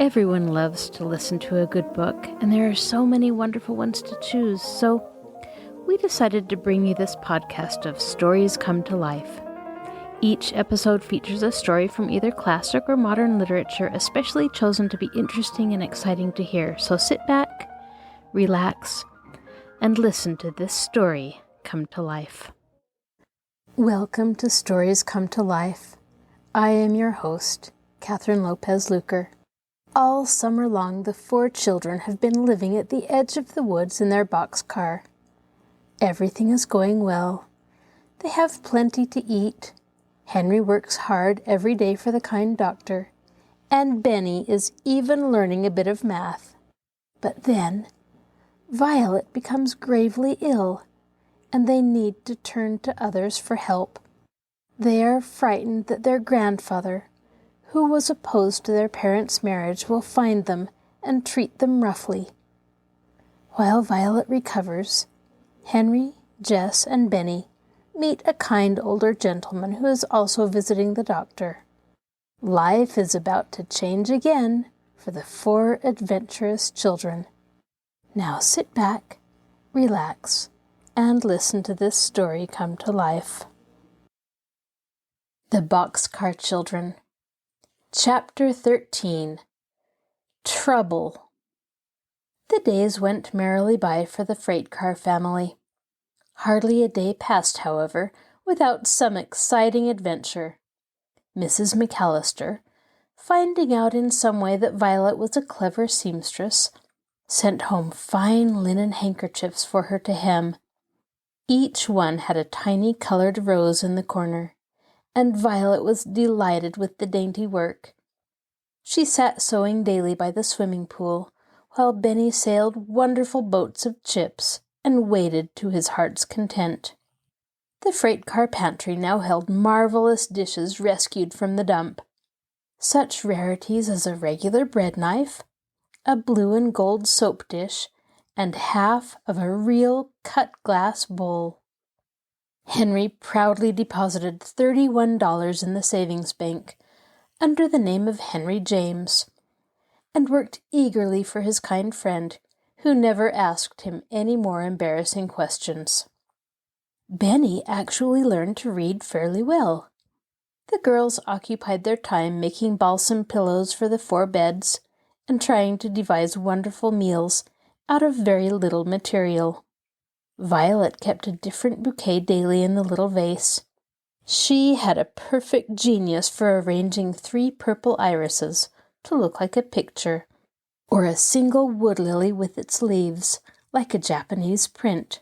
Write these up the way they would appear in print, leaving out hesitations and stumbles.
Everyone loves to listen to a good book, and there are so many wonderful ones to choose, so we decided to bring you this podcast of Stories Come to Life. Each episode features a story from either classic or modern literature, especially chosen to be interesting and exciting to hear. So sit back, relax, and listen to this story come to life. Welcome to Stories Come to Life. I am your host, Kathryn Lopez Luker. All summer long, the 4 children have been living at the edge of the woods in their boxcar. Everything is going well. They have plenty to eat. Henry works hard every day for the kind doctor, and Benny is even learning a bit of math. But then, Violet becomes gravely ill, and they need to turn to others for help. They are frightened that their grandfather, who was opposed to their parents' marriage, will find them and treat them roughly. While Violet recovers, Henry, Jess, and Benny meet a kind older gentleman who is also visiting the doctor. Life is about to change again for the 4 adventurous children. Now sit back, relax, and listen to this story come to life. The Boxcar Children. Chapter 13. Trouble. The days went merrily by for the freight car family. Hardly a day passed, however, without some exciting adventure. Mrs. McAllister, finding out in some way that Violet was a clever seamstress, sent home fine linen handkerchiefs for her to hem. Each one had a tiny colored rose in the corner, and Violet was delighted with the dainty work. She sat sewing daily by the swimming pool, while Benny sailed wonderful boats of chips and waded to his heart's content. The freight car pantry now held marvelous dishes rescued from the dump. Such rarities as a regular bread knife, a blue and gold soap dish, and half of a real cut-glass bowl. Henry proudly deposited $31 in the savings bank, under the name of Henry James, and worked eagerly for his kind friend, who never asked him any more embarrassing questions. Benny actually learned to read fairly well. The girls occupied their time making balsam pillows for the 4 beds and trying to devise wonderful meals out of very little material. Violet kept a different bouquet daily in the little vase. She had a perfect genius for arranging 3 purple irises to look like a picture, or a single wood lily with its leaves, like a Japanese print.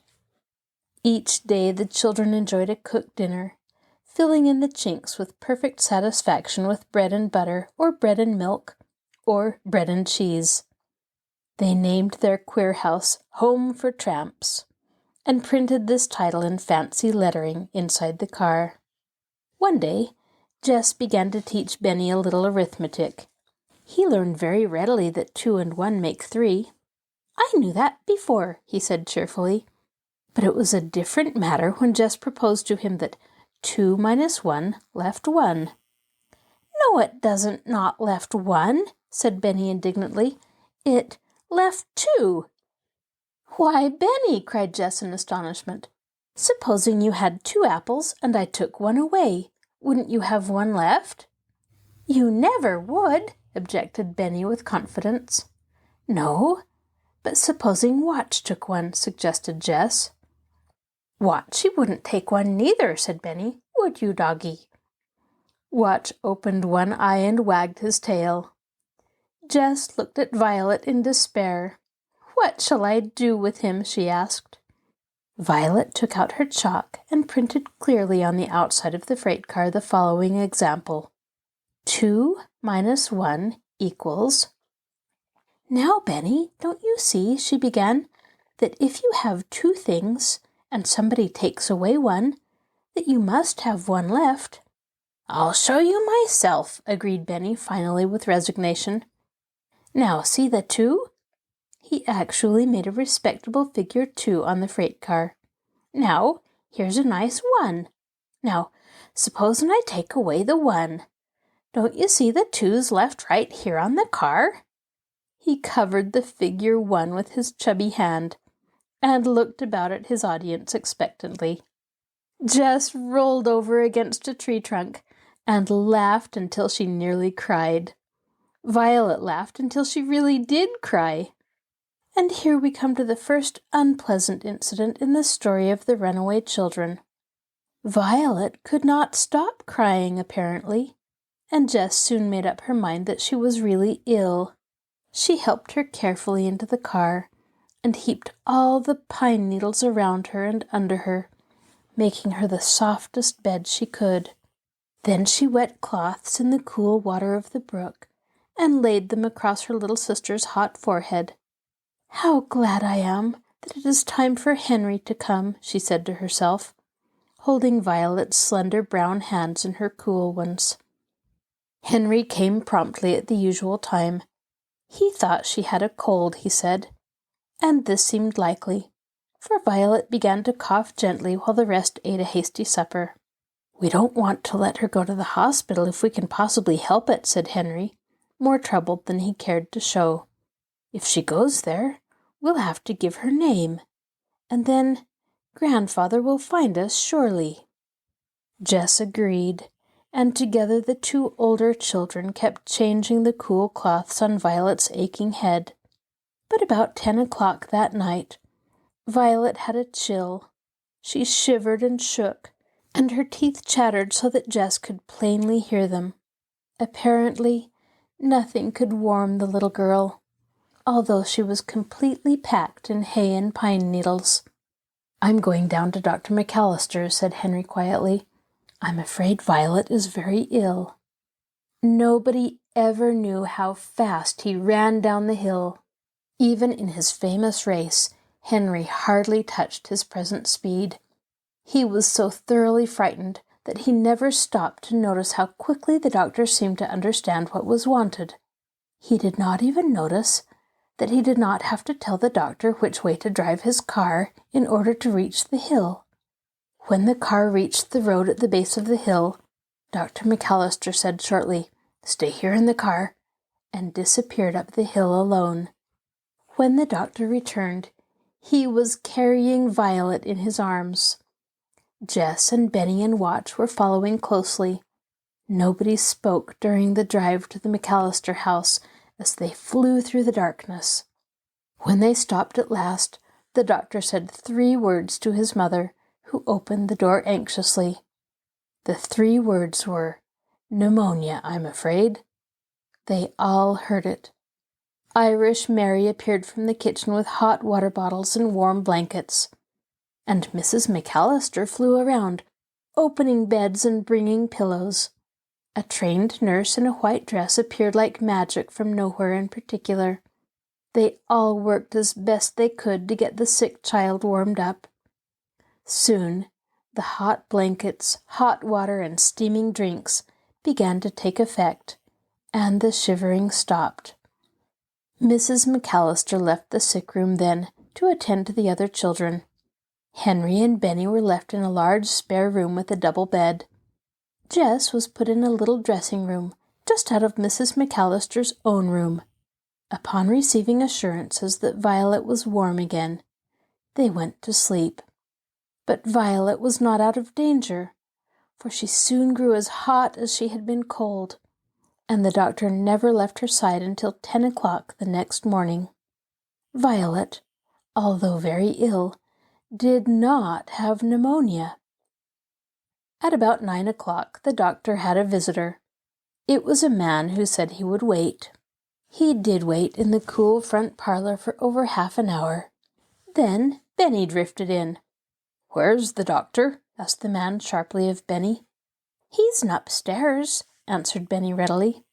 Each day the children enjoyed a cooked dinner, filling in the chinks with perfect satisfaction with bread and butter, or bread and milk, or bread and cheese. They named their queer house Home for Tramps, and printed this title in fancy lettering inside the car. One day, Jess began to teach Benny a little arithmetic. He learned very readily that 2 and 1 make 3. "I knew that before," he said cheerfully. But it was a different matter when Jess proposed to him that 2 minus 1 left 1. "No, it doesn't not left 1, said Benny indignantly. "It left 2. "Why, Benny," cried Jess in astonishment, "supposing you had 2 apples and I took 1 away, wouldn't you have 1 left?" "You never would," objected Benny with confidence. "No, but supposing Watch took 1, suggested Jess. "Watchy wouldn't take 1 neither," said Benny. "Would you, doggy?" Watch opened one eye and wagged his tail. Jess looked at Violet in despair. "What shall I do with him?" she asked. Violet took out her chalk and printed clearly on the outside of the freight car the following example. 2 minus 1 equals... "Now, Benny, don't you see," she began, "that if you have 2 things, and somebody takes away 1, that you must have 1 left?" "I'll show you myself," agreed Benny finally with resignation. "Now see the 2? He actually made a respectable figure 2 on the freight car. "Now, here's a nice 1. Now, supposin' I take away the 1. Don't you see the 2's left right here on the car?" He covered the figure 1 with his chubby hand and looked about at his audience expectantly. Jess rolled over against a tree trunk and laughed until she nearly cried. Violet laughed until she really did cry. And here we come to the first unpleasant incident in the story of the runaway children. Violet could not stop crying, apparently, and Jess soon made up her mind that she was really ill. She helped her carefully into the car and heaped all the pine needles around her and under her, making her the softest bed she could. Then she wet cloths in the cool water of the brook and laid them across her little sister's hot forehead. "How glad I am that it is time for Henry to come," she said to herself, holding Violet's slender brown hands in her cool ones. Henry came promptly at the usual time. He thought she had a cold, he said, and this seemed likely, for Violet began to cough gently while the rest ate a hasty supper. "We don't want to let her go to the hospital if we can possibly help it," said Henry, more troubled than he cared to show. "If she goes there, we'll have to give her name, and then Grandfather will find us surely." Jess agreed, and together the 2 older children kept changing the cool cloths on Violet's aching head. But about 10 o'clock that night, Violet had a chill. She shivered and shook, and her teeth chattered so that Jess could plainly hear them. Apparently, nothing could warm the little girl, although she was completely packed in hay and pine needles. "I'm going down to Dr. McAllister," said Henry quietly. "I'm afraid Violet is very ill." Nobody ever knew how fast he ran down the hill. Even in his famous race, Henry hardly touched his present speed. He was so thoroughly frightened that he never stopped to notice how quickly the doctor seemed to understand what was wanted. He did not even notice that he did not have to tell the doctor which way to drive his car in order to reach the hill. When the car reached the road at the base of the hill, Dr. McAllister said shortly, "Stay here in the car," and disappeared up the hill alone. When the doctor returned, he was carrying Violet in his arms. Jess and Benny and Watch were following closely. Nobody spoke during the drive to the McAllister house as they flew through the darkness. When they stopped at last, the doctor said 3 words to his mother, who opened the door anxiously. The 3 words were, "Pneumonia, I'm afraid." They all heard it. Irish Mary appeared from the kitchen with hot water bottles and warm blankets, and Mrs. McAllister flew around, opening beds and bringing pillows. A trained nurse in a white dress appeared like magic from nowhere in particular. They all worked as best they could to get the sick child warmed up. Soon, the hot blankets, hot water, and steaming drinks began to take effect, and the shivering stopped. Mrs. McAllister left the sick room then to attend to the other children. Henry and Benny were left in a large spare room with a double bed. Jess was put in a little dressing room just out of Mrs. McAllister's own room. Upon receiving assurances that Violet was warm again, they went to sleep. But Violet was not out of danger, for she soon grew as hot as she had been cold, and the doctor never left her side until 10 o'clock the next morning. Violet, although very ill, did not have pneumonia. At about 9 o'clock, the doctor had a visitor. It was a man who said he would wait. He did wait in the cool front parlor for over half an hour. Then Benny drifted in. "Where's the doctor?" asked the man sharply of Benny. "He's upstairs," answered Benny readily.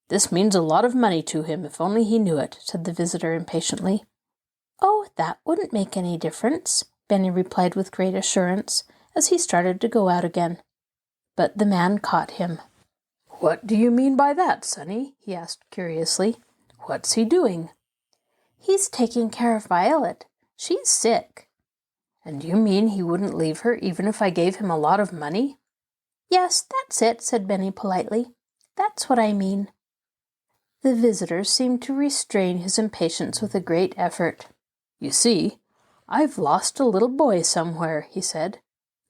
"This means a lot of money to him, if only he knew it," said the visitor impatiently. "Oh, that wouldn't make any difference," Benny replied with great assurance, as he started to go out again. But the man caught him. "What do you mean by that, Sonny?" he asked curiously. "What's he doing?" "He's taking care of Violet. She's sick." "And you mean he wouldn't leave her even if I gave him a lot of money?" "Yes, that's it," said Benny politely. "That's what I mean." The visitor seemed to restrain his impatience with a great effort. "You see, I've lost a little boy somewhere," he said.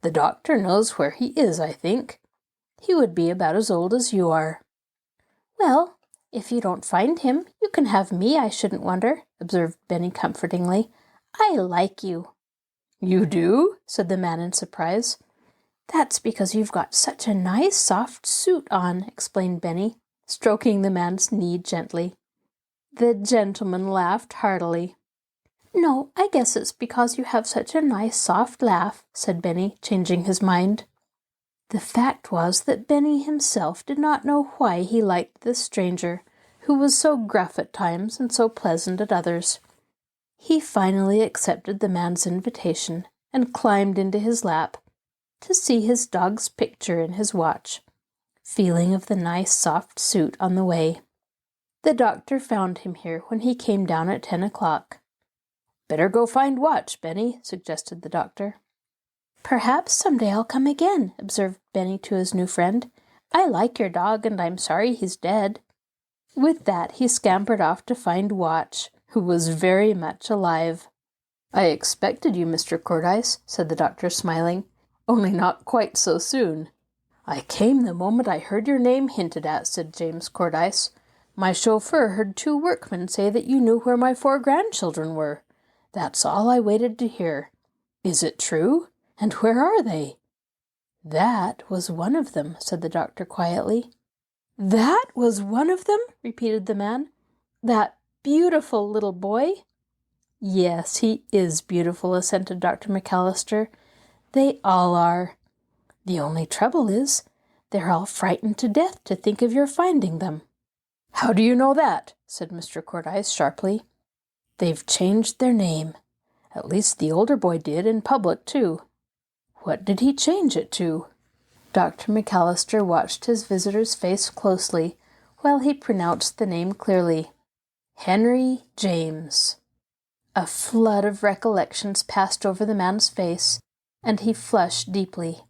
"The doctor knows where he is, I think. He would be about as old as you are." "Well, if you don't find him, you can have me, I shouldn't wonder," observed Benny comfortingly. "I like you." "You do?" said the man in surprise. "That's because you've got such a nice soft suit on," explained Benny, stroking the man's knee gently. The gentleman laughed heartily. "No, I guess it's because you have such a nice soft laugh," said Benny, changing his mind. The fact was that Benny himself did not know why he liked this stranger, who was so gruff at times and so pleasant at others. He finally accepted the man's invitation and climbed into his lap to see his dog's picture in his watch, feeling of the nice soft suit on the way. The doctor found him here when he came down at 10 o'clock. "Better go find Watch, Benny," suggested the doctor. "Perhaps someday I'll come again," observed Benny to his new friend. "I like your dog, and I'm sorry he's dead." With that he scampered off to find Watch, who was very much alive. "I expected you, Mr. Cordyce," said the doctor, smiling, "only not quite so soon." "I came the moment I heard your name hinted at," said James Cordyce. "My chauffeur heard 2 workmen say that you knew where my 4 grandchildren were. That's all I waited to hear. Is it true? And where are they?" "That was one of them," said the doctor quietly. "That was one of them?" repeated the man. "That beautiful little boy?" "Yes, he is beautiful," assented Dr. McAllister. "They all are. The only trouble is, they're all frightened to death to think of your finding them." "How do you know that?" said Mr. Cordyce sharply. "They've changed their name. At least the older boy did, in public, too." "What did he change it to?" Dr. McAllister watched his visitor's face closely while he pronounced the name clearly. "Henry James." A flood of recollections passed over the man's face, and he flushed deeply.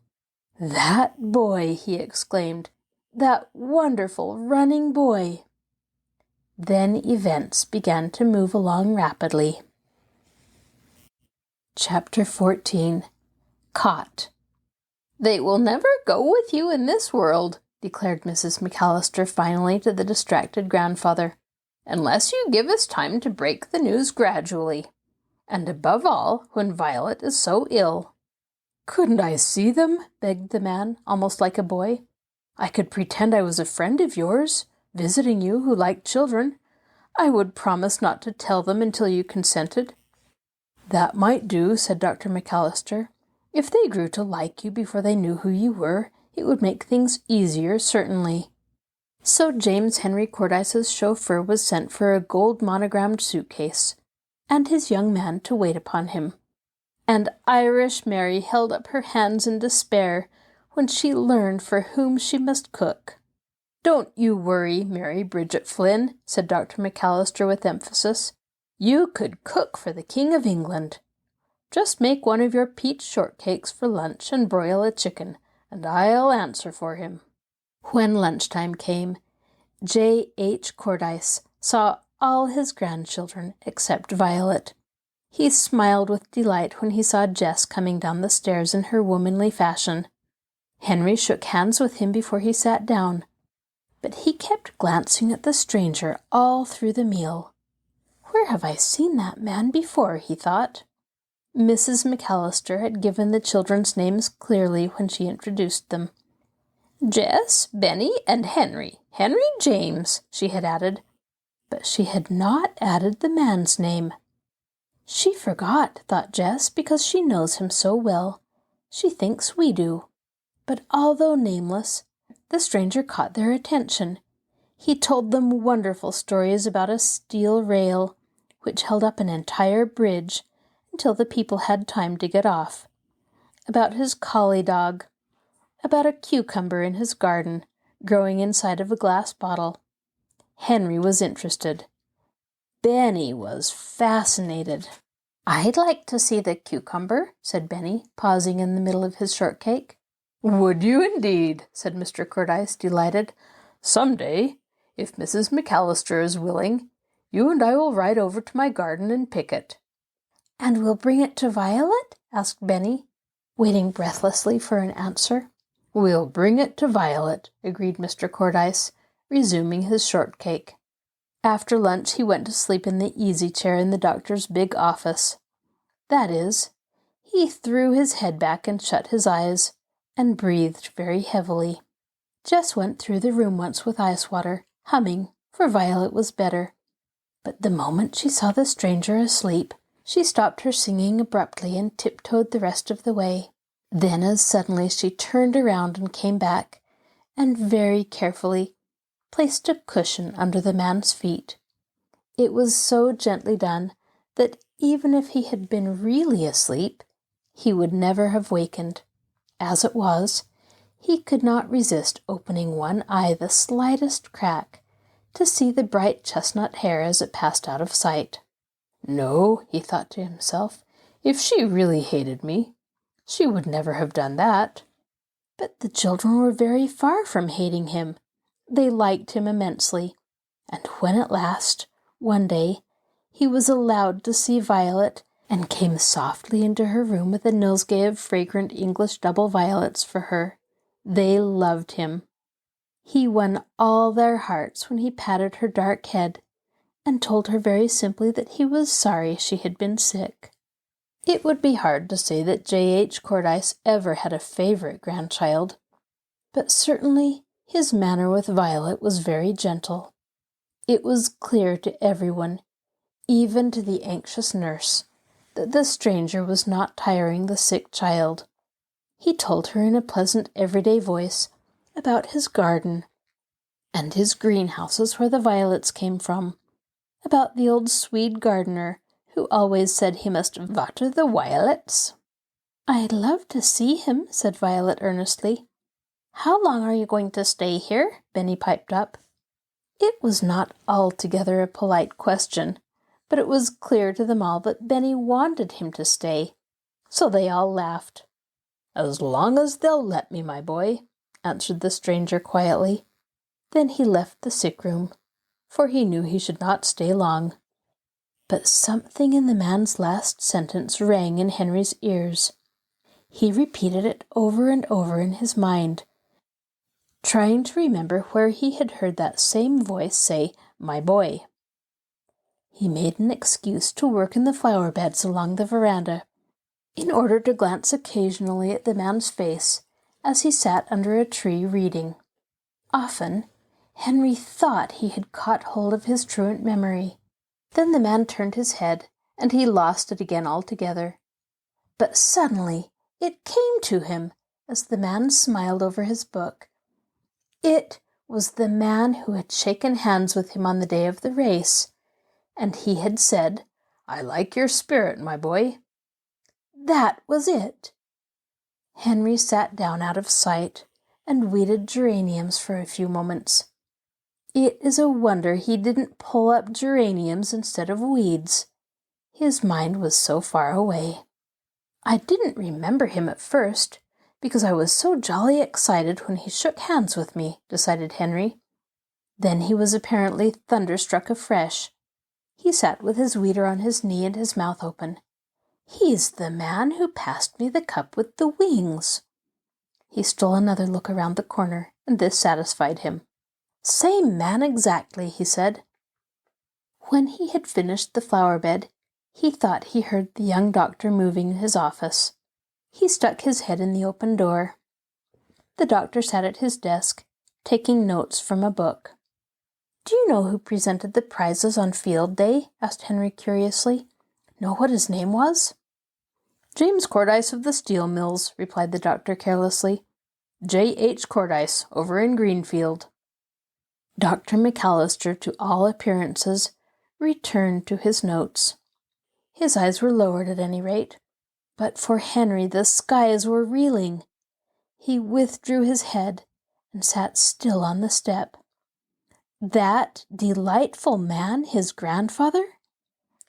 "That boy!" he exclaimed. "That wonderful running boy!" Then events began to move along rapidly. Chapter 14. Caught. "They will never go with you in this world," declared Mrs. McAllister finally to the distracted grandfather, "unless you give us time to break the news gradually. And above all, when Violet is so ill." "Couldn't I see them?" begged the man, almost like a boy. "I could pretend I was a friend of yours, visiting you, who liked children. I would promise not to tell them until you consented." "That might do," said Dr. McAllister. "If they grew to like you before they knew who you were, it would make things easier, certainly." So James Henry Cordyce's chauffeur was sent for a gold monogrammed suitcase, and his young man to wait upon him. And Irish Mary held up her hands in despair when she learned for whom she must cook. "Don't you worry, Mary Bridget Flynn," said Dr. McAllister with emphasis. "You could cook for the King of England. Just make one of your peach shortcakes for lunch and broil a chicken, and I'll answer for him." When lunchtime came, J. H. Cordyce saw all his grandchildren except Violet. He smiled with delight when he saw Jess coming down the stairs in her womanly fashion. Henry shook hands with him before he sat down, but he kept glancing at the stranger all through the meal. "Where have I seen that man before?" he thought. Mrs. McAllister had given the children's names clearly when she introduced them. "Jess, Benny, and Henry. Henry James," she had added. But she had not added the man's name. "She forgot," thought Jess, "because she knows him so well. She thinks we do." But although nameless, the stranger caught their attention. He told them wonderful stories about a steel rail, which held up an entire bridge until the people had time to get off, about his collie dog, about a cucumber in his garden, growing inside of a glass bottle. Henry was interested. Benny was fascinated. "I'd like to see the cucumber," said Benny, pausing in the middle of his shortcake. "Would you indeed?" said Mr. Cordyce, delighted. "Some day, If Mrs. McAllister is willing, you and I will ride over to my garden and pick it." "And we'll bring it to Violet?" asked Benny, waiting breathlessly for an answer. "We'll bring it to Violet," agreed Mr. Cordyce, resuming his shortcake. After lunch he went to sleep in the easy chair in the doctor's big office. That is, he threw his head back and shut his eyes, and breathed very heavily. Jess went through the room once with ice water, humming, for Violet was better. But the moment she saw the stranger asleep, she stopped her singing abruptly and tiptoed the rest of the way. Then as suddenly she turned around and came back, and very carefully placed a cushion under the man's feet. It was so gently done that even if he had been really asleep, he would never have wakened. As it was, he could not resist opening one eye the slightest crack to see the bright chestnut hair as it passed out of sight. "No," he thought to himself, "if she really hated me, she would never have done that." But the children were very far from hating him. They liked him immensely, and when at last, one day, he was allowed to see Violet and came softly into her room with a nosegay of fragrant English double violets for her, they loved him. He won all their hearts when he patted her dark head and told her very simply that he was sorry she had been sick. It would be hard to say that J.H. Cordyce ever had a favorite grandchild, but certainly his manner with Violet was very gentle. It was clear to everyone, even to the anxious nurse, that the stranger was not tiring the sick child. He told her in a pleasant everyday voice about his garden and his greenhouses where the violets came from, about the old Swede gardener who always said he must water the violets. "I'd love to see him," said Violet earnestly. "How long are you going to stay here?" Benny piped up. It was not altogether a polite question, but it was clear to them all that Benny wanted him to stay, so they all laughed. "As long as they'll let me, my boy," answered the stranger quietly. Then he left the sick room, for he knew he should not stay long. But something in the man's last sentence rang in Henry's ears. He repeated it over and over in his mind, trying to remember where he had heard that same voice say, "my boy." He made an excuse to work in the flower beds along the veranda, in order to glance occasionally at the man's face as he sat under a tree reading. Often, Henry thought he had caught hold of his truant memory. Then the man turned his head, and he lost it again altogether. But suddenly it came to him as the man smiled over his book. It was the man who had shaken hands with him on the day of the race, and he had said, "I like your spirit, my boy." That was it. Henry sat down out of sight and weeded geraniums for a few moments. It is a wonder he didn't pull up geraniums instead of weeds. His mind was so far away. I didn't remember him at first, because I was so jolly excited when he shook hands with me, decided Henry. Then he was apparently thunderstruck afresh. He sat with his weeder on his knee and his mouth open. "He's the man who passed me the cup with the wings." He stole another look around the corner, and this satisfied him. "Same man exactly," he said. When he had finished the flower bed, he thought he heard the young doctor moving in his office. He stuck his head in the open door. The doctor sat at his desk, taking notes from a book. "Do you know who presented the prizes on field day?" asked Henry curiously. "Know what his name was?" "James Cordyce of the steel mills," replied the doctor carelessly. "J.H. Cordyce, over in Greenfield." Dr. McAllister, to all appearances, returned to his notes. His eyes were lowered at any rate, but for Henry the skies were reeling. He withdrew his head and sat still on the step. That delightful man his grandfather?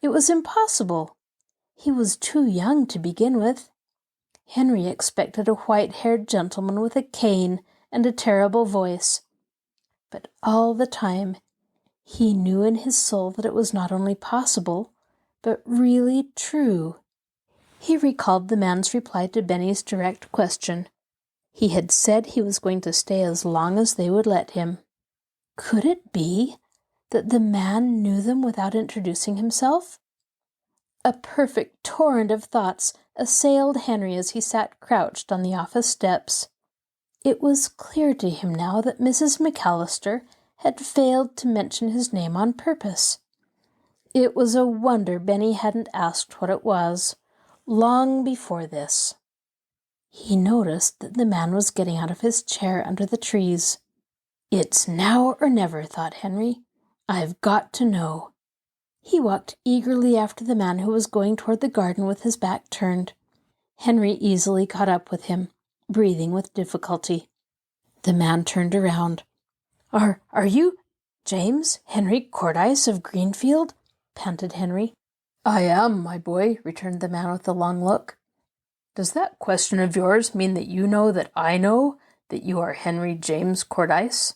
It was impossible. He was too young to begin with. Henry expected a white-haired gentleman with a cane and a terrible voice. But all the time, he knew in his soul that it was not only possible, but really true. He recalled the man's reply to Benny's direct question. He had said he was going to stay as long as they would let him. Could it be that the man knew them without introducing himself? A perfect torrent of thoughts assailed Henry as he sat crouched on the office steps. It was clear to him now that Mrs. McAllister had failed to mention his name on purpose. It was a wonder Benny hadn't asked what it was, long before this. He noticed that the man was getting out of his chair under the trees. It's now or never, thought Henry. I've got to know. He walked eagerly after the man who was going toward the garden with his back turned. Henry easily caught up with him, breathing with difficulty. The man turned around. Are you James Henry Cordyce of Greenfield? Panted Henry. I am, my boy, returned the man with a long look. Does that question of yours mean that you know that I know that you are Henry James Cordyce?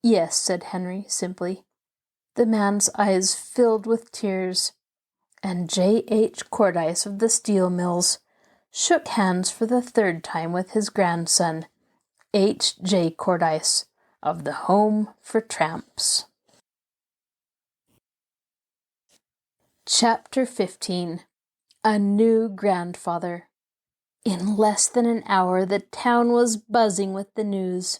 Yes, said Henry simply. The man's eyes filled with tears, and J.H. Cordyce of the steel mills shook hands for the third time with his grandson, H.J. Cordyce of the Home for Tramps. Chapter 15. A New Grandfather. In less than an hour the town was buzzing with the news.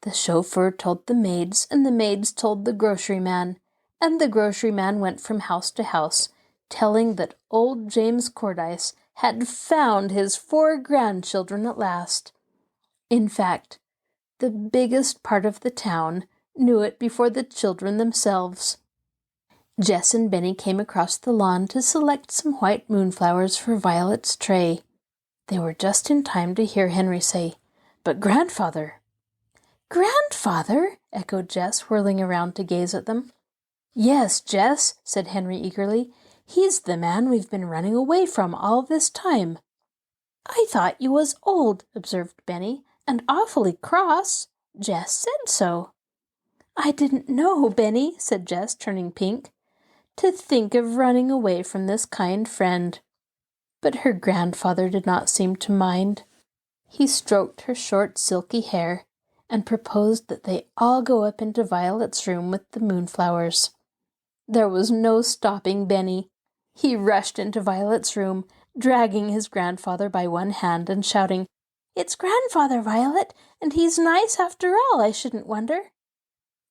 The chauffeur told the maids, and the maids told the grocery man, and the grocery man went from house to house, telling that old James Cordyce had found his 4 grandchildren at last. In fact, the biggest part of the town knew it before the children themselves. Jess and Benny came across the lawn to select some white moonflowers for Violet's tray. They were just in time to hear Henry say, "But Grandfather." "Grandfather?" echoed Jess, whirling around to gaze at them. "Yes, Jess," said Henry eagerly. "He's the man we've been running away from all this time." "I thought you was old," observed Benny, "and awfully cross. Jess said so." "I didn't know, Benny," said Jess, turning pink. "To think of running away from this kind friend." But her grandfather did not seem to mind. He stroked her short, silky hair and proposed that they all go up into Violet's room with the moonflowers. There was no stopping Benny. He rushed into Violet's room, dragging his grandfather by one hand and shouting, "It's Grandfather, Violet, and he's nice after all, I shouldn't wonder."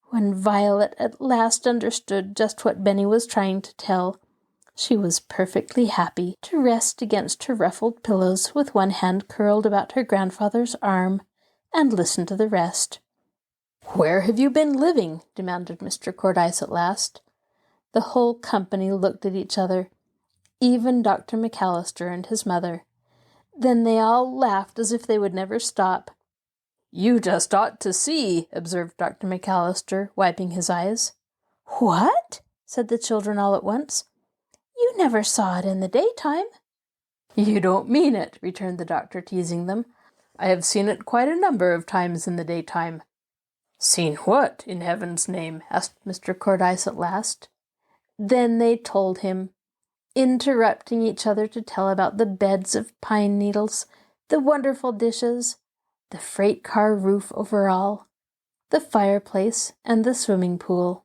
When Violet at last understood just what Benny was trying to tell, she was perfectly happy to rest against her ruffled pillows with one hand curled about her grandfather's arm and listen to the rest. "Where have you been living?" demanded Mr. Cordyce at last. The whole company looked at each other, even Dr. McAllister and his mother. Then they all laughed as if they would never stop. "You just ought to see," observed Dr. McAllister, wiping his eyes. "What?" said the children all at once. "You never saw it in the daytime." "You don't mean it," returned the doctor, teasing them. "I have seen it quite a number of times in the daytime." "Seen what, in heaven's name?" asked Mr. Cordyce at last. Then they told him, interrupting each other to tell about the beds of pine needles, the wonderful dishes, the freight car roof over all, the fireplace, and the swimming pool.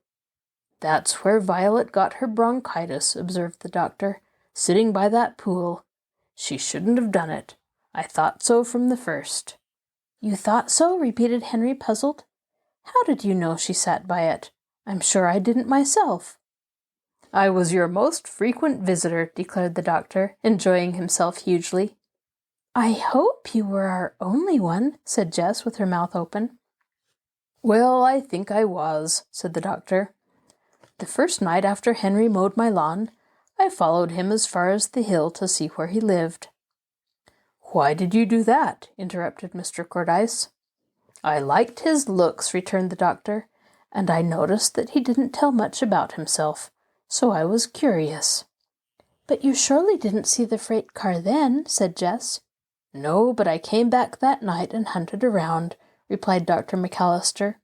"That's where Violet got her bronchitis," observed the doctor, "sitting by that pool. She shouldn't have done it. I thought so from the first." "You thought so?" repeated Henry, puzzled. "How did you know she sat by it? I'm sure I didn't myself." "I was your most frequent visitor," declared the doctor, enjoying himself hugely. "I hope you were our only one," said Jess with her mouth open. "Well, I think I was," said the doctor. "The first night after Henry mowed my lawn, I followed him as far as the hill to see where he lived." "Why did you do that?" interrupted Mr. Cordyce. "I liked his looks," returned the doctor, "and I noticed that he didn't tell much about himself, so I was curious." "But you surely didn't see the freight car then," said Jess. "No, but I came back that night and hunted around," replied Dr. McAllister.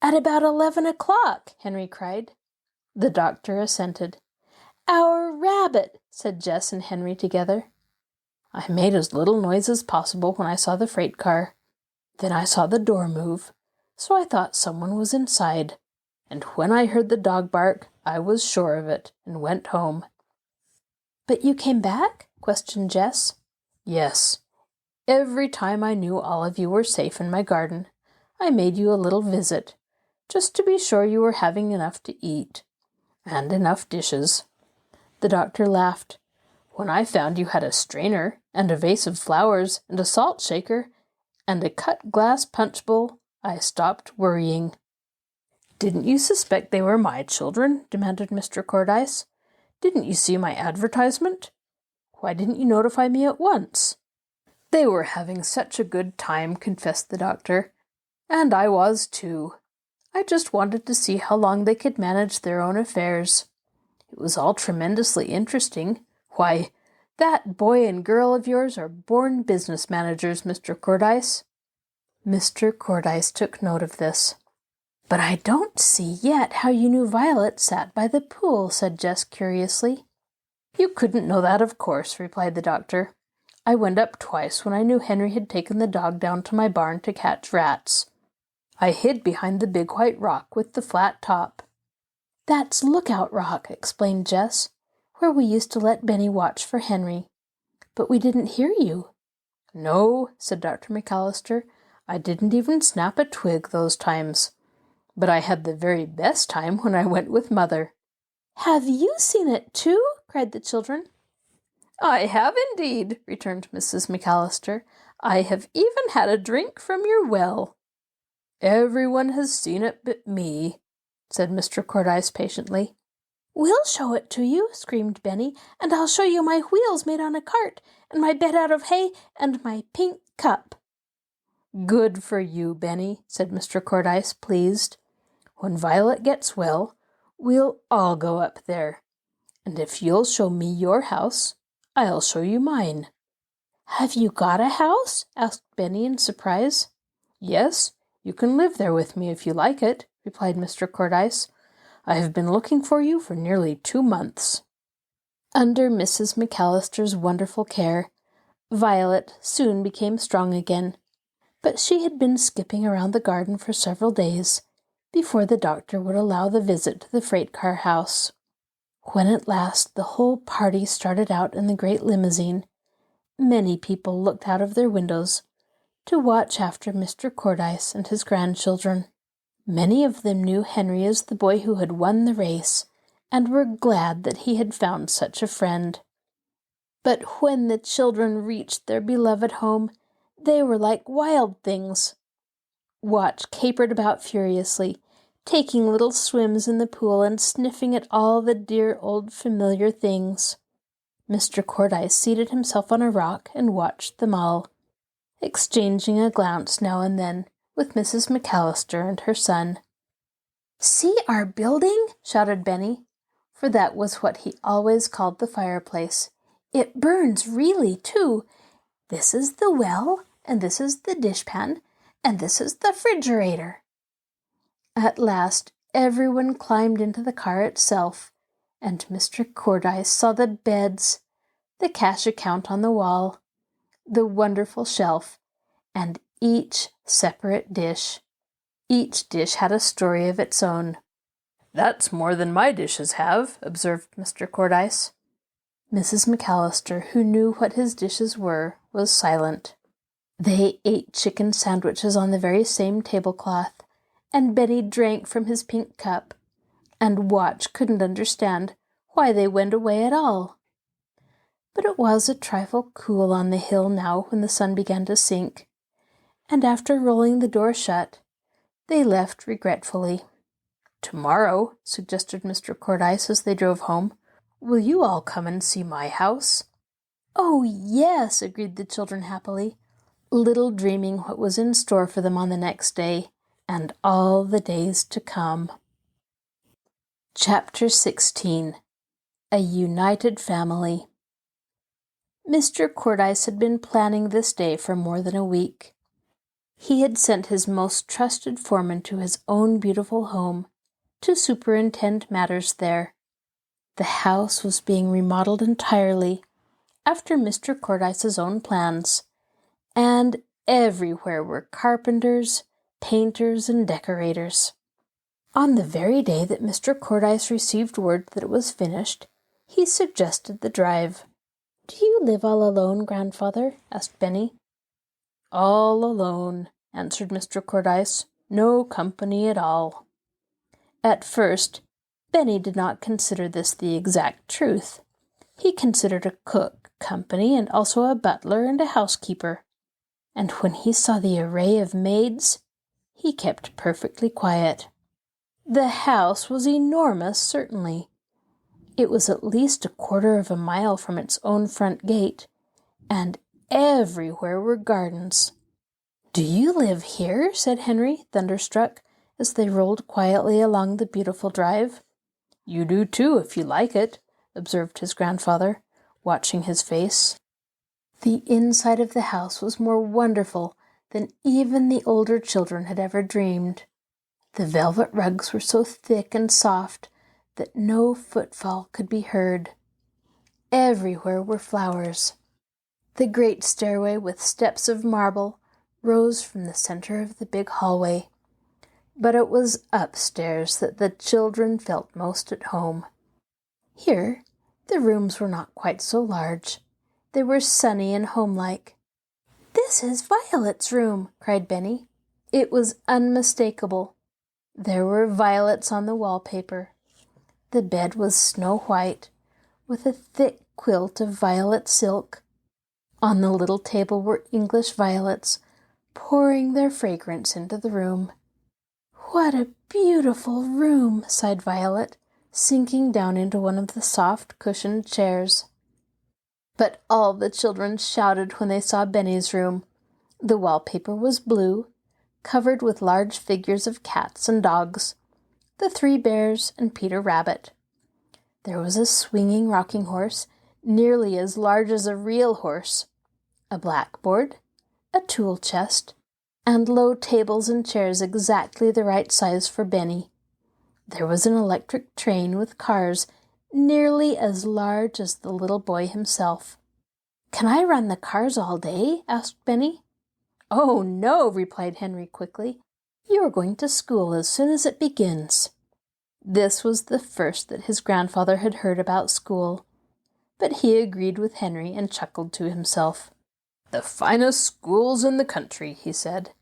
At about 11 o'clock, Henry cried. The doctor assented. Our rabbit, said Jess and Henry together. I made as little noise as possible when I saw the freight car. Then I saw the door move, so I thought someone was inside. And when I heard the dog bark, I was sure of it and went home. But you came back? Questioned Jess. Yes. Every time I knew all of you were safe in my garden, I made you a little visit, just to be sure you were having enough to eat, and enough dishes. The doctor laughed. When I found you had a strainer, and a vase of flowers, and a salt shaker, and a cut glass punch bowl, I stopped worrying. Didn't you suspect they were my children? Demanded Mr. Cordyce. Didn't you see my advertisement? Why didn't you notify me at once? They were having such a good time, confessed the doctor. And I was too. I just wanted to see how long they could manage their own affairs. It was all tremendously interesting. Why, that boy and girl of yours are born business managers, Mr. Cordyce. Mr. Cordyce took note of this. But I don't see yet how you knew Violet sat by the pool, said Jess curiously. You couldn't know that, of course, replied the doctor. I went up twice when I knew Henry had taken the dog down to my barn to catch rats. I hid behind the big white rock with the flat top. That's Lookout Rock, explained Jess, where we used to let Benny watch for Henry. But we didn't hear you. No, said Dr. McAllister. I didn't even snap a twig those times. But I had the very best time when I went with Mother. Have you seen it too? Cried the children. I have indeed, returned Mrs. McAllister. I have even had a drink from your well. Everyone has seen it but me, said Mr. Cordyce patiently. We'll show it to you, screamed Benny, and I'll show you my wheels made on a cart, and my bed out of hay, and my pink cup. Good for you, Benny, said Mr. Cordyce, pleased. When Violet gets well, we'll all go up there. And if you'll show me your house, I'll show you mine. Have you got a house? Asked Benny in surprise. Yes, you can live there with me if you like it, replied Mr. Cordyce. I have been looking for you for nearly 2 months. Under Mrs. McAllister's wonderful care, Violet soon became strong again, but she had been skipping around the garden for several days before the doctor would allow the visit to the freight car house. When at last the whole party started out in the great limousine, many people looked out of their windows to watch after Mr. Cordyce and his grandchildren. Many of them knew Henry as the boy who had won the race, and were glad that he had found such a friend. But when the children reached their beloved home, they were like wild things. Watch capered about furiously, taking little swims in the pool and sniffing at all the dear old familiar things. Mr. Cordyce seated himself on a rock and watched them all, exchanging a glance now and then with Mrs. McAllister and her son. See our building? Shouted Benny, for that was what he always called the fireplace. It burns really, too. This is the well, and this is the dishpan, and this is the refrigerator. At last, everyone climbed into the car itself, and Mr. Cordyce saw the beds, the cash account on the wall, the wonderful shelf, and each separate dish. Each dish had a story of its own. That's more than my dishes have, observed Mr. Cordyce. Mrs. McAllister, who knew what his dishes were, was silent. They ate chicken sandwiches on the very same tablecloth, and Benny drank from his pink cup, and Watch couldn't understand why they went away at all. But it was a trifle cool on the hill now when the sun began to sink, and after rolling the door shut, they left regretfully. Tomorrow, suggested Mr. Cordyce as they drove home, will you all come and see my house? Oh, yes, agreed the children happily, little dreaming what was in store for them on the next day, and all the days to come. Chapter 16. A United Family. Mr. Cordyce had been planning this day for more than a week. He had sent his most trusted foreman to his own beautiful home to superintend matters there. The house was being remodeled entirely after Mr. Cordyce's own plans, and everywhere were carpenters, painters, and decorators. On the very day that Mr. Cordyce received word that it was finished, he suggested the drive. "Do you live all alone, Grandfather?" asked Benny. "All alone," answered Mr. Cordyce. "No company at all." At first, Benny did not consider this the exact truth. He considered a cook company and also a butler and a housekeeper. And when he saw the array of maids, he kept perfectly quiet. The house was enormous, certainly. It was at least 1/4 of a mile from its own front gate, and everywhere were gardens. "Do you live here?" said Henry, thunderstruck, as they rolled quietly along the beautiful drive. "You do too, if you like it," observed his grandfather, watching his face. The inside of the house was more wonderful than even the older children had ever dreamed. The velvet rugs were so thick and soft that no footfall could be heard. Everywhere were flowers. The great stairway with steps of marble rose from the center of the big hallway, but it was upstairs that the children felt most at home. Here, the rooms were not quite so large. They were sunny and homelike. "This is Violet's room," cried Benny. It was unmistakable. There were violets on the wallpaper. The bed was snow white, with a thick quilt of violet silk. On the little table were English violets, pouring their fragrance into the room. "What a beautiful room," sighed Violet, sinking down into one of the soft cushioned chairs. But all the children shouted when they saw Benny's room. The wallpaper was blue, covered with large figures of cats and dogs, the 3 bears and Peter Rabbit. There was a swinging rocking horse, nearly as large as a real horse, a blackboard, a tool chest, and low tables and chairs exactly the right size for Benny. There was an electric train with cars nearly as large as the little boy himself. "Can I run the cars all day?" asked Benny. "Oh, no," replied Henry quickly. "You are going to school as soon as it begins." This was the first that his grandfather had heard about school, but he agreed with Henry and chuckled to himself. "The finest schools in the country," he said.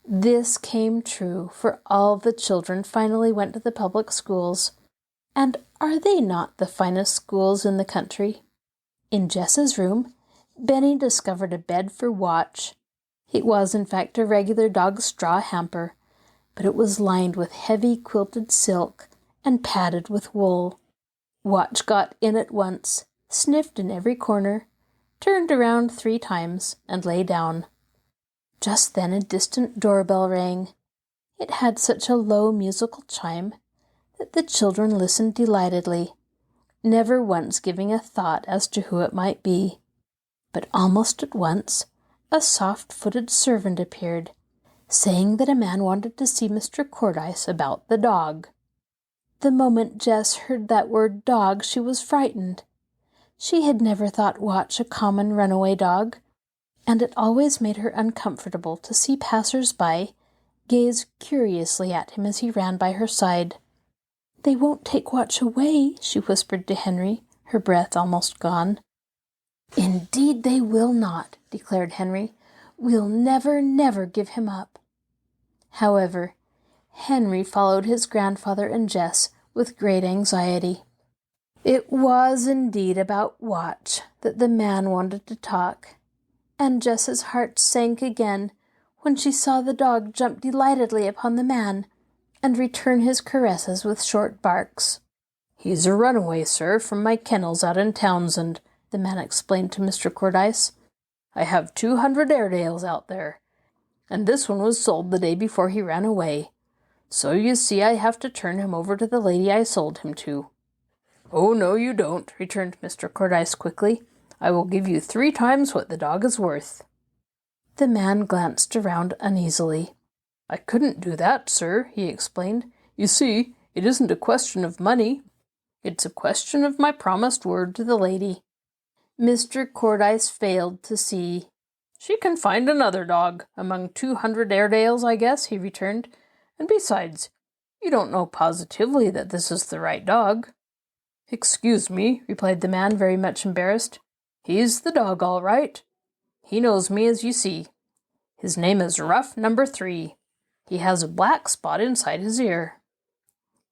This came true, for all the children finally went to the public schools. And are they not the finest schools in the country? In Jess's room, Benny discovered a bed for Watch. It was, in fact, a regular dog's straw hamper, but it was lined with heavy quilted silk and padded with wool. Watch got in at once, sniffed in every corner, turned around 3 times, and lay down. Just then a distant doorbell rang. It had such a low musical chime that the children listened delightedly, never once giving a thought as to who it might be. But almost at once a soft-footed servant appeared, saying that a man wanted to see Mr. Cordyce about the dog. The moment Jess heard that word dog, she was frightened. She had never thought Watch a common runaway dog, and it always made her uncomfortable to see passers-by gaze curiously at him as he ran by her side. "They won't take Watch away," she whispered to Henry, her breath almost gone. "Indeed they will not," declared Henry. "We'll never, never give him up." However, Henry followed his grandfather and Jess with great anxiety. It was indeed about Watch that the man wanted to talk, and Jess's heart sank again when she saw the dog jump delightedly upon the man and return his caresses with short barks. "He's a runaway, sir, from my kennels out in Townsend," the man explained to Mr. Cordyce. "I have 200 Airedales out there, and this one was sold the day before he ran away. So you see I have to turn him over to the lady I sold him to." "Oh, no, you don't," returned Mr. Cordyce quickly. "I will give you 3 times what the dog is worth." The man glanced around uneasily. "I couldn't do that, sir," he explained. "You see, it isn't a question of money. It's a question of my promised word to the lady." Mr. Cordyce failed to see. "She can find another dog among 200 Airedales, I guess," he returned. "And besides, you don't know positively that this is the right dog." "Excuse me," replied the man, very much embarrassed. "He's the dog, all right. He knows me, as you see. His name is Rough Number 3. He has a black spot inside his ear."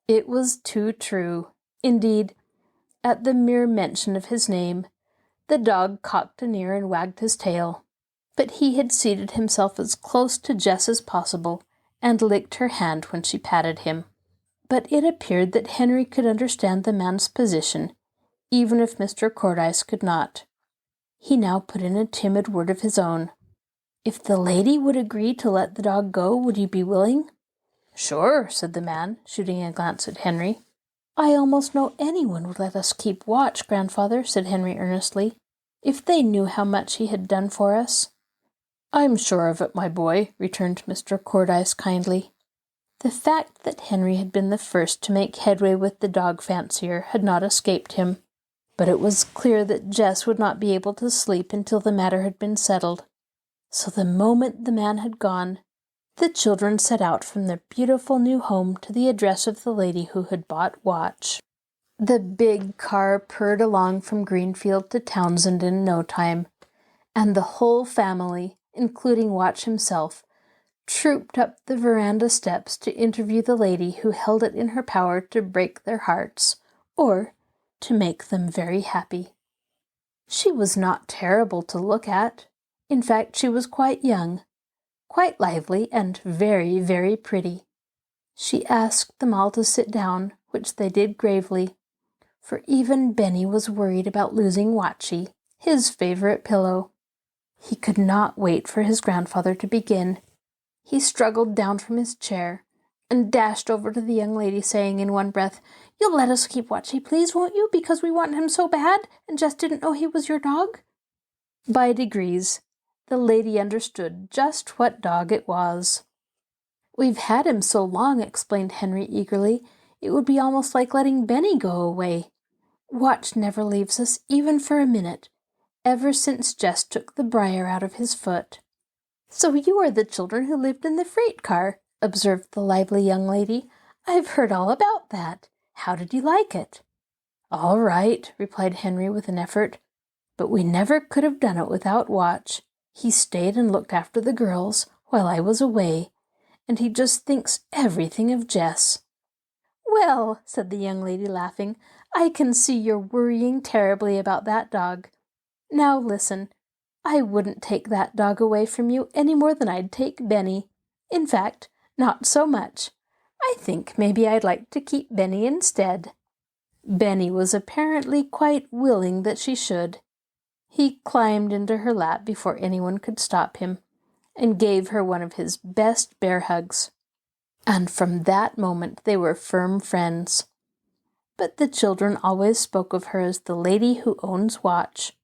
It was too true. Indeed, at the mere mention of his name, the dog cocked an ear and wagged his tail. But he had seated himself as close to Jess as possible and licked her hand when she patted him. But it appeared that Henry could understand the man's position, even if Mr. Cordyce could not. He now put in a timid word of his own. "If the lady would agree to let the dog go, would you be willing?" "Sure," said the man, shooting a glance at Henry. "I almost know anyone would let us keep watch, grandfather," said Henry earnestly, "if they knew how much he had done for us." "I'm sure of it, my boy," returned Mr. Cordyce kindly. The fact that Henry had been the first to make headway with the dog fancier had not escaped him, but it was clear that Jess would not be able to sleep until the matter had been settled. So the moment the man had gone, the children set out from their beautiful new home to the address of the lady who had bought Watch. The big car purred along from Greenfield to Townsend in no time, and the whole family, including Watch himself, trooped up the veranda steps to interview the lady who held it in her power to break their hearts, or to make them very happy. She was not terrible to look at. In fact, she was quite young, quite lively, and very, very pretty. She asked them all to sit down, which they did gravely, for even Benny was worried about losing Watchy, his favorite pillow. He could not wait for his grandfather to begin. He struggled down from his chair and dashed over to the young lady, saying in one breath, "You'll let us keep Watchy, please, won't you, because we want him so bad, and Jess didn't know he was your dog?" By degrees, the lady understood just what dog it was. "We've had him so long," explained Henry eagerly, "it would be almost like letting Benny go away. Watch never leaves us, even for a minute, ever since Jess took the briar out of his foot." "So you are the children who lived in the freight car," observed the lively young lady. "I've heard all about that. How did you like it?" "All right," replied Henry with an effort, "but we never could have done it without Watch. He stayed and looked after the girls while I was away, and he just thinks everything of Jess." "Well," said the young lady, laughing, "I can see you're worrying terribly about that dog. Now listen, I wouldn't take that dog away from you any more than I'd take Benny. In fact, not so much. I think maybe I'd like to keep Benny instead." Benny was apparently quite willing that she should. He climbed into her lap before anyone could stop him, and gave her one of his best bear hugs. And from that moment they were firm friends. But the children always spoke of her as the lady who owns Watch,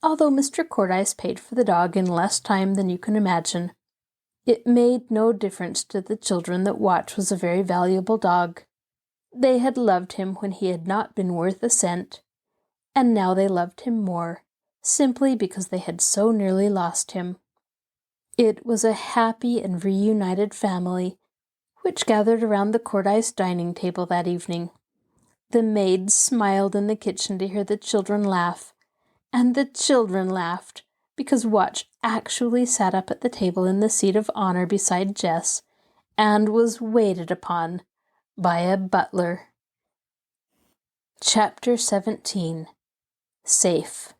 although Mr. Cordyce paid for the dog in less time than you can imagine. It made no difference to the children that Watch was a very valuable dog. They had loved him when he had not been worth a cent, and now they loved him more, simply because they had so nearly lost him. It was a happy and reunited family which gathered around the Cordyce dining table that evening. The maids smiled in the kitchen to hear the children laugh, and the children laughed because Watch actually sat up at the table in the seat of honor beside Jess and was waited upon by a butler. Chapter 17. Safe.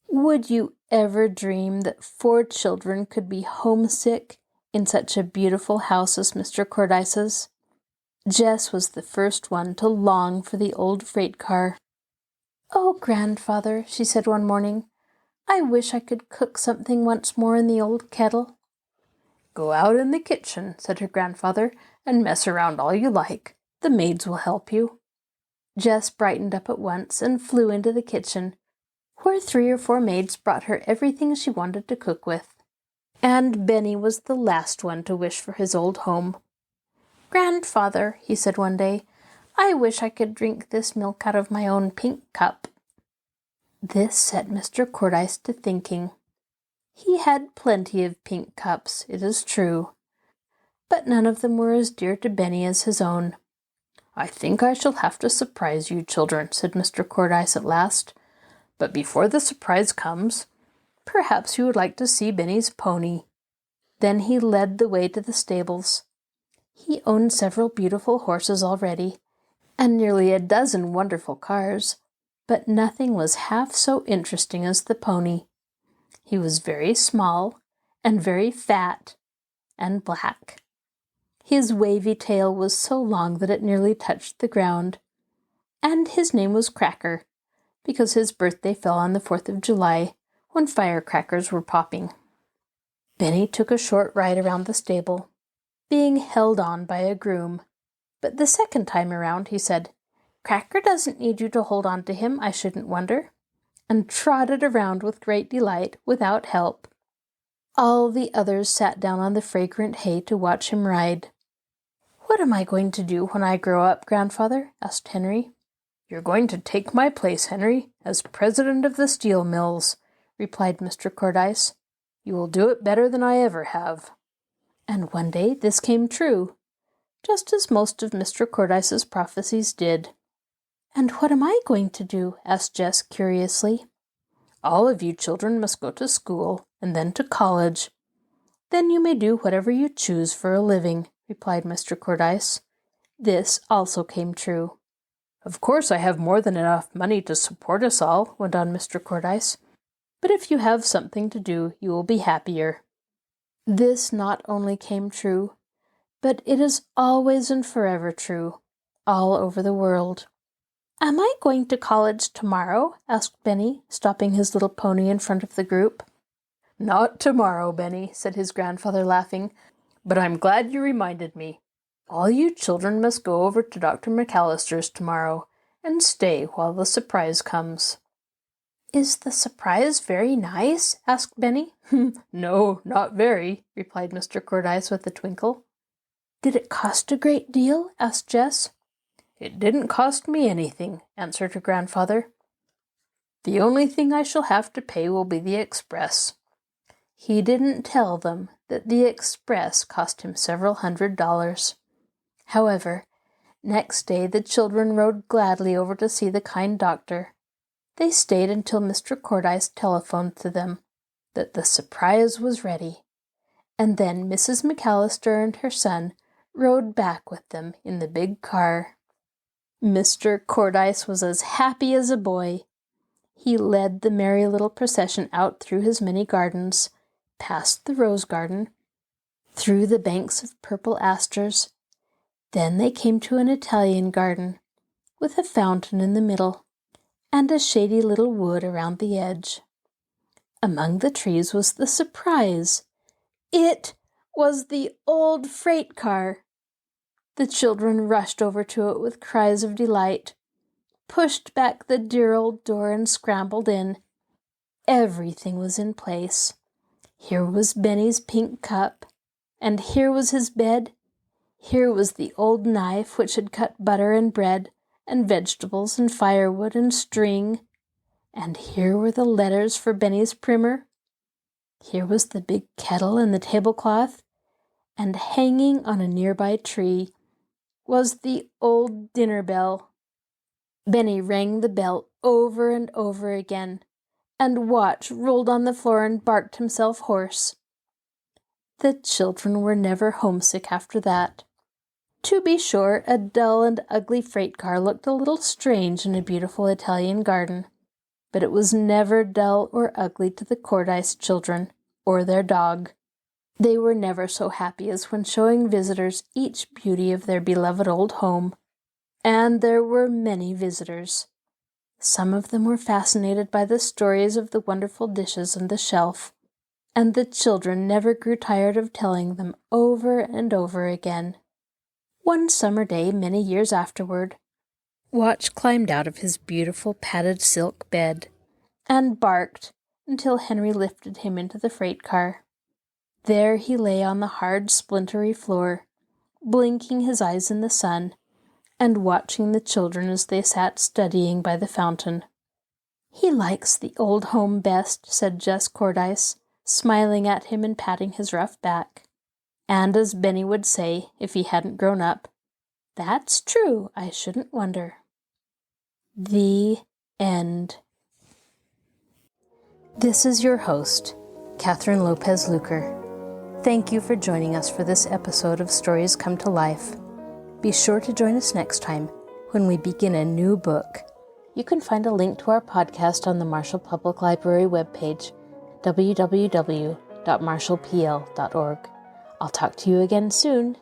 Would you ever dream that 4 children could be homesick in such a beautiful house as Mr. Cordyce's? Jess was the first one to long for the old freight car. "Oh, grandfather," she said one morning, "I wish I could cook something once more in the old kettle." "Go out in the kitchen," said her grandfather, "and mess around all you like. The maids will help you." Jess brightened up at once and flew into the kitchen, where 3 or 4 maids brought her everything she wanted to cook with. And Benny was the last one to wish for his old home. "Grandfather," he said one day, "I wish I could drink this milk out of my own pink cup." This set Mr. Cordyce to thinking. He had plenty of pink cups, it is true, but none of them were as dear to Benny as his own. "I think I shall have to surprise you, children," said Mr. Cordyce at last. "But before the surprise comes, perhaps you would like to see Benny's pony." Then he led the way to the stables. He owned several beautiful horses already, and nearly a dozen wonderful cars, but nothing was half so interesting as the pony. He was very small, and very fat, and black. His wavy tail was so long that it nearly touched the ground, and his name was Cracker, because his birthday fell on the 4th of July, when firecrackers were popping. Benny took a short ride around the stable, being held on by a groom, but the second time around he said, "Cracker doesn't need you to hold on to him, I shouldn't wonder," and trotted around with great delight, without help. All the others sat down on the fragrant hay to watch him ride. "What am I going to do when I grow up, Grandfather?" asked Henry. "You're going to take my place, Henry, as president of the steel mills," replied Mr. Cordyce. "You will do it better than I ever have." And one day this came true, just as most of Mr. Cordyce's prophecies did. "And what am I going to do?" asked Jess curiously. "All of you children must go to school, and then to college. Then you may do whatever you choose for a living," replied Mr. Cordyce. This also came true. "Of course I have more than enough money to support us all," went on Mr. Cordyce. "But if you have something to do, you will be happier." This not only came true, but it is always and forever true, all over the world. "Am I going to college tomorrow?" asked Benny, stopping his little pony in front of the group. "Not tomorrow, Benny," said his grandfather, laughing, "but I'm glad you reminded me. All you children must go over to Dr. McAllister's tomorrow, and stay while the surprise comes." "Is the surprise very nice?" asked Benny. "No, not very," replied Mr. Cordyce with a twinkle. "Did it cost a great deal?" asked Jess. "It didn't cost me anything," answered her grandfather. "The only thing I shall have to pay will be the express." He didn't tell them that the express cost him several $100s. However, next day the children rode gladly over to see the kind doctor. They stayed until Mr. Cordyce telephoned to them that the surprise was ready, and then Mrs. McAllister and her son rode back with them in the big car. Mr. Cordyce was as happy as a boy. He led the merry little procession out through his many gardens, past the rose garden, through the banks of purple asters. Then they came to an Italian garden, with a fountain in the middle, and a shady little wood around the edge. Among the trees was the surprise. It was the old freight car. The children rushed over to it with cries of delight, pushed back the dear old door and scrambled in. Everything was in place. Here was Benny's pink cup, and here was his bed. Here was the old knife which had cut butter and bread and vegetables and firewood and string. And here were the letters for Benny's primer. Here was the big kettle and the tablecloth, and hanging on a nearby tree was the old dinner bell. Benny rang the bell over and over again, and Watch rolled on the floor and barked himself hoarse. The children were never homesick after that. To be sure, a dull and ugly freight car looked a little strange in a beautiful Italian garden, but it was never dull or ugly to the Cordyce children or their dog. They were never so happy as when showing visitors each beauty of their beloved old home. And there were many visitors. Some of them were fascinated by the stories of the wonderful dishes on the shelf, and the children never grew tired of telling them over and over again. One summer day, many years afterward, Watch climbed out of his beautiful padded silk bed and barked until Henry lifted him into the freight car. There he lay on the hard, splintery floor, blinking his eyes in the sun, and watching the children as they sat studying by the fountain. "He likes the old home best," said Jess Cordyce, smiling at him and patting his rough back. And as Benny would say, if he hadn't grown up, "That's true, I shouldn't wonder." The end. This is your host, Kathryn Lopez Luker. Thank you for joining us for this episode of Stories Come to Life. Be sure to join us next time when we begin a new book. You can find a link to our podcast on the Marshall Public Library webpage, www.marshallpl.org. I'll talk to you again soon.